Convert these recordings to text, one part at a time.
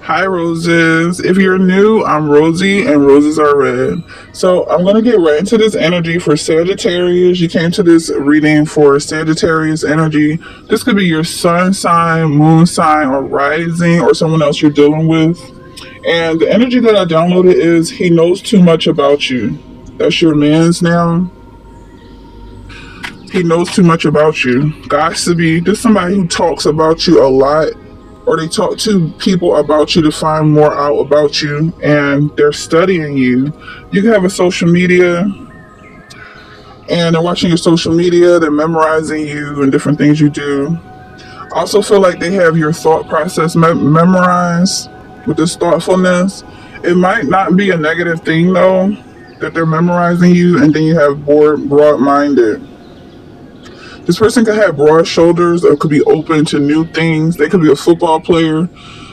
Hi, roses. If you're new, I'm Rosie, and roses are red. So, I'm going to get right into this energy for Sagittarius. You came to this reading for Sagittarius energy. This could be your sun sign, moon sign, or rising, or someone else you're dealing with. And the energy that I downloaded is he knows too much about you. That's your man's now. He knows too much about you. Gossipy. There's somebody who talks about you a lot, or they talk to people about you to find more out about you, and they're studying you. You can have a social media, and they're watching your social media, they're memorizing you and different things you do. I also feel like they have your thought process memorized with this thoughtfulness. It might not be a negative thing though, that they're memorizing you, and then you have broad-minded. This person could have broad shoulders or could be open to new things. They could be a football player,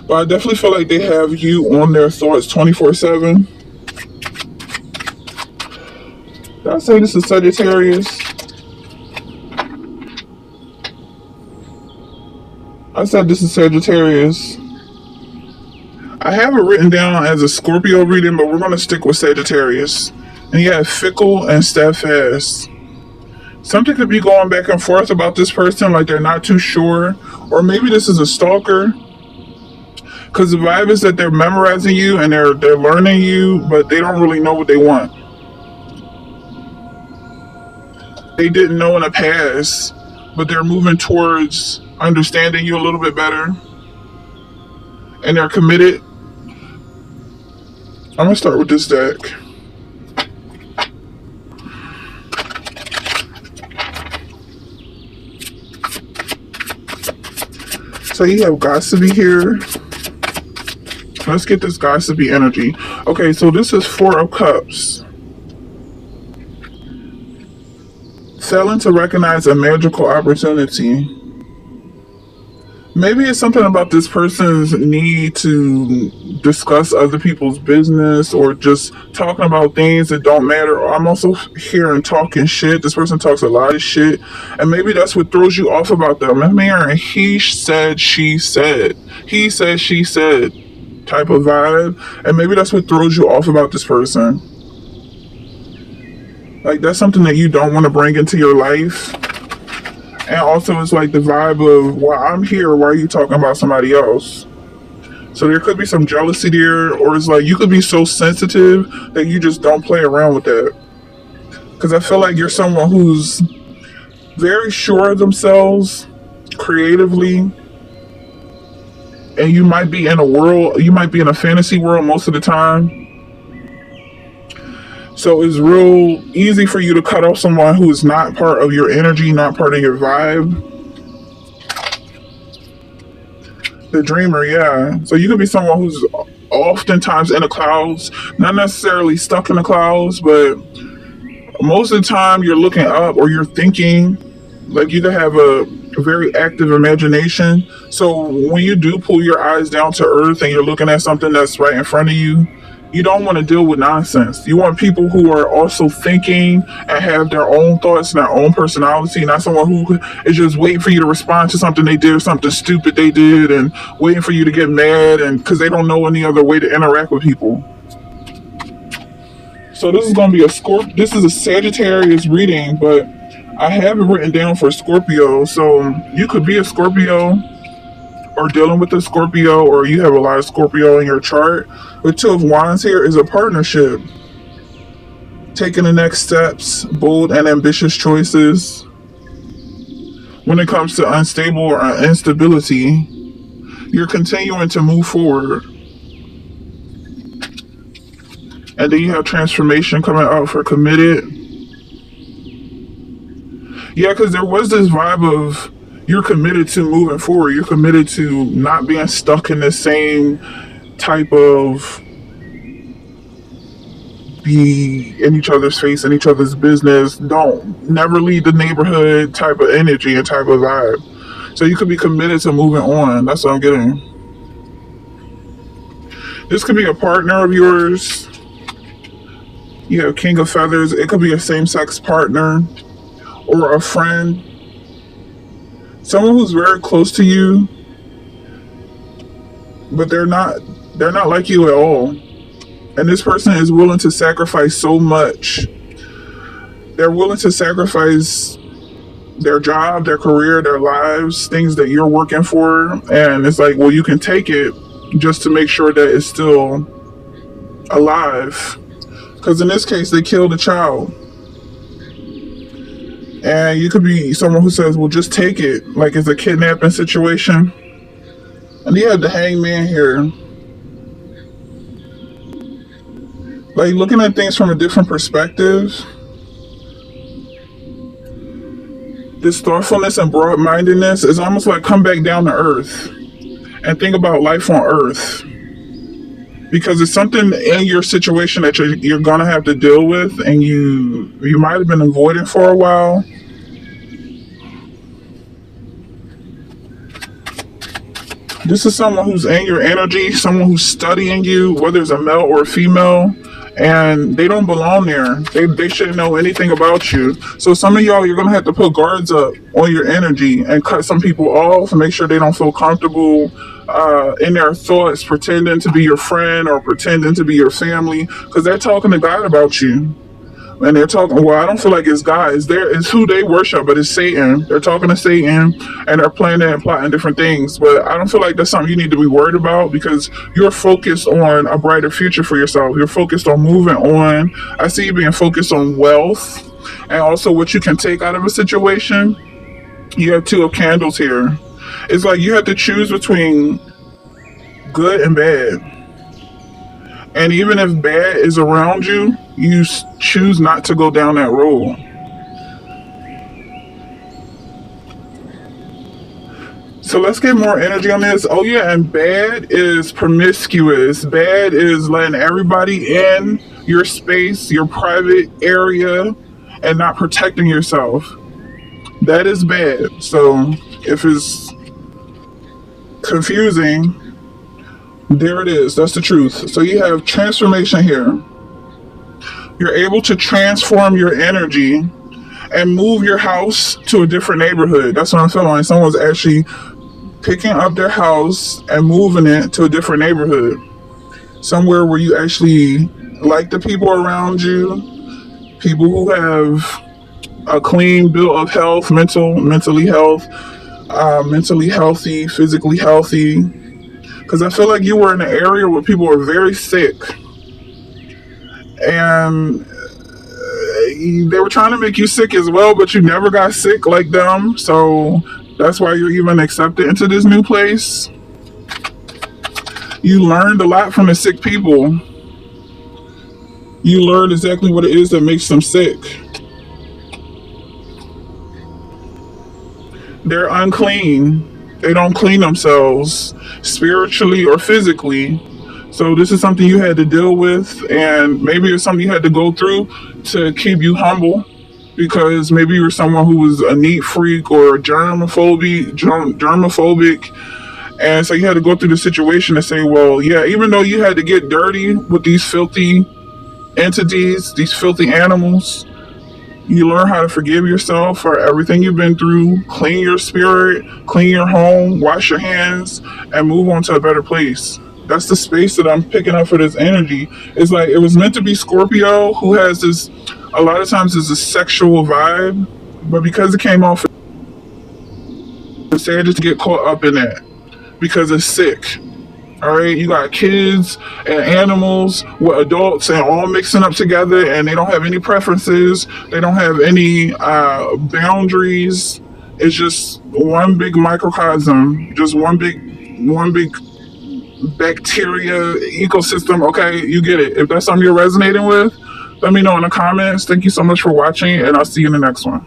but I definitely feel like they have you on their thoughts 24/7. Did I say this is Sagittarius? I said this is Sagittarius. I have it written down as a Scorpio reading, but we're going to stick with Sagittarius. And you have fickle and steadfast. Something could be going back and forth about this person, like they're not too sure. Or maybe this is a stalker. Because the vibe is that they're memorizing you and they're learning you, but they don't really know what they want. They didn't know in the past, but they're moving towards understanding you a little bit better. And they're committed. I'm going to start with this deck. So you have gossipy here. Let's get this gossipy energy. Okay, so this is Four of Cups. Failing to recognize a magical opportunity. Maybe it's something about this person's need to discuss other people's business or just talking about things that don't matter. Or I'm also hearing talking shit. This person talks a lot of shit. And maybe that's what throws you off about them. I'm hearing he said, she said. He said, she said type of vibe. And maybe that's what throws you off about this person. Like that's something that you don't want to bring into your life. And also it's like the vibe of, well, I'm here, why are you talking about somebody else? So there could be some jealousy there, or it's like you could be so sensitive that you just don't play around with that. Because I feel like you're someone who's very sure of themselves creatively, and you might be in a fantasy world most of the time. So it's real easy for you to cut off someone who is not part of your energy, not part of your vibe. The dreamer, yeah. So you could be someone who's oftentimes in the clouds, not necessarily stuck in the clouds, but most of the time you're looking up or you're thinking. Like you could have a very active imagination. So when you do pull your eyes down to earth and you're looking at something that's right in front of you, you don't want to deal with nonsense. You want people who are also thinking and have their own thoughts and their own personality, not someone who is just waiting for you to respond to something they did or something stupid they did and waiting for you to get mad, and because they don't know any other way to interact with people. So this is going to be this is a Sagittarius reading, but I have it written down for Scorpio. So you could be a Scorpio or dealing with a Scorpio, or you have a lot of Scorpio in your chart. With Two of Wands here is a partnership. Taking the next steps, bold and ambitious choices. When it comes to unstable or instability, you're continuing to move forward. And then you have transformation coming out for committed. Yeah, because there was this vibe of you're committed to moving forward. You're committed to not being stuck in the same type of be in each other's face, in each other's business, don't never leave the neighborhood type of energy and type of vibe. So you could be committed to moving on. That's what I'm getting. This could be a partner of yours. You have King of Feathers. It could be a same-sex partner or a friend. Someone who's very close to you, but they're not They're not like you at all. And this person is willing to sacrifice so much. They're willing to sacrifice their job, their career, their lives, things that you're working for. And it's like, well, you can take it just to make sure that it's still alive. Because in this case, they killed a child. And you could be someone who says, well, just take it, like it's a kidnapping situation. And you have the hangman here. Like looking at things from a different perspective. This thoughtfulness and broad-mindedness is almost like come back down to earth and think about life on earth. Because it's something in your situation that you're gonna have to deal with, and you might have been avoiding for a while. This is someone who's in your energy, someone who's studying you, whether it's a male or a female, and they don't belong there. They shouldn't know anything about you. So some of y'all, you're going to have to put guards up on your energy and cut some people off and make sure they don't feel comfortable in their thoughts, pretending to be your friend or pretending to be your family, because they're talking to God about you. And they're talking, well, I don't feel like it's God. It's who they worship, but it's Satan. They're talking to Satan, and they're planning and plotting different things. But I don't feel like that's something you need to be worried about, because you're focused on a brighter future for yourself. You're focused on moving on. I see you being focused on wealth and also what you can take out of a situation. You have 2 of candles here. It's like you have to choose between good and bad. And even if bad is around you, you choose not to go down that road. So let's get more energy on this. Oh yeah, and bad is promiscuous. Bad is letting everybody in your space, your private area, and not protecting yourself. That is bad. So if it's confusing, there it is. That's the truth. So you have transformation here. You're able to transform your energy and move your house to a different neighborhood. That's what I'm feeling like. Someone's actually picking up their house and moving it to a different neighborhood. Somewhere where you actually like the people around you, people who have a clean bill of health, mentally healthy, physically healthy. Because I feel like you were in an area where people were very sick. And they were trying to make you sick as well, but you never got sick like them. So that's why you're even accepted into this new place. You learned a lot from the sick people. You learned exactly what it is that makes them sick. They're unclean. They don't clean themselves spiritually or physically. So this is something you had to deal with, and maybe it's something you had to go through to keep you humble, because maybe you were someone who was a neat freak or germophobic, and so you had to go through the situation to say, well, yeah, even though you had to get dirty with these filthy entities, these filthy animals, you learn how to forgive yourself for everything you've been through, clean your spirit, clean your home, wash your hands, and move on to a better place. That's the space that I'm picking up for this energy. It's like it was meant to be Scorpio, who has this, a lot of times it's a sexual vibe, but because it came off, it's sad just to get caught up in that because it's sick. All right, you got kids and animals with adults and all mixing up together, and they don't have any preferences. They don't have any boundaries. It's just one big microcosm, just one big bacteria ecosystem. Okay, you get it. If that's something you're resonating with, let me know in the comments. Thank you so much for watching, and I'll see you in the next one.